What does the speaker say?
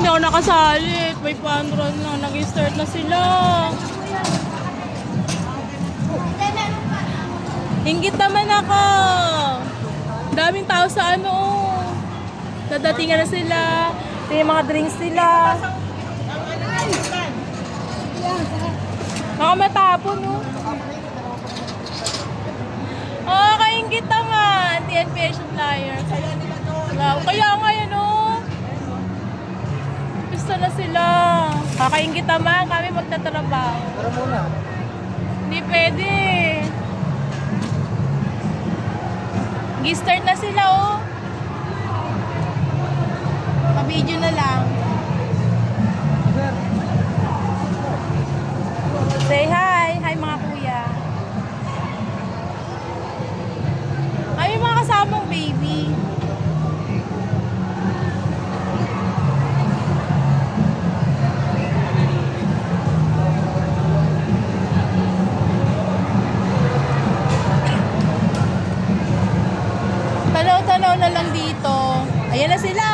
hindi ako nakasali. May fun run lang. Nag-start na sila. Hinggit naman ako. Daming tao sa ano. Dadatingan na sila. Ito yung mga drinks nila. Baka matapon, no? Oh, kainggit naman. TNP Flyer. Wow. Kaya nga yan, oh. Gusto na sila. Kakainggit naman. Kami magtatrabaho. Tara muna. Hindi pwede. Gi-start na sila, oh. Pa-video na lang. Say hi. Hi, mga kuya. Ay, yung mga kasamang baby. Tanaw-tanaw na lang dito. Ayan na sila.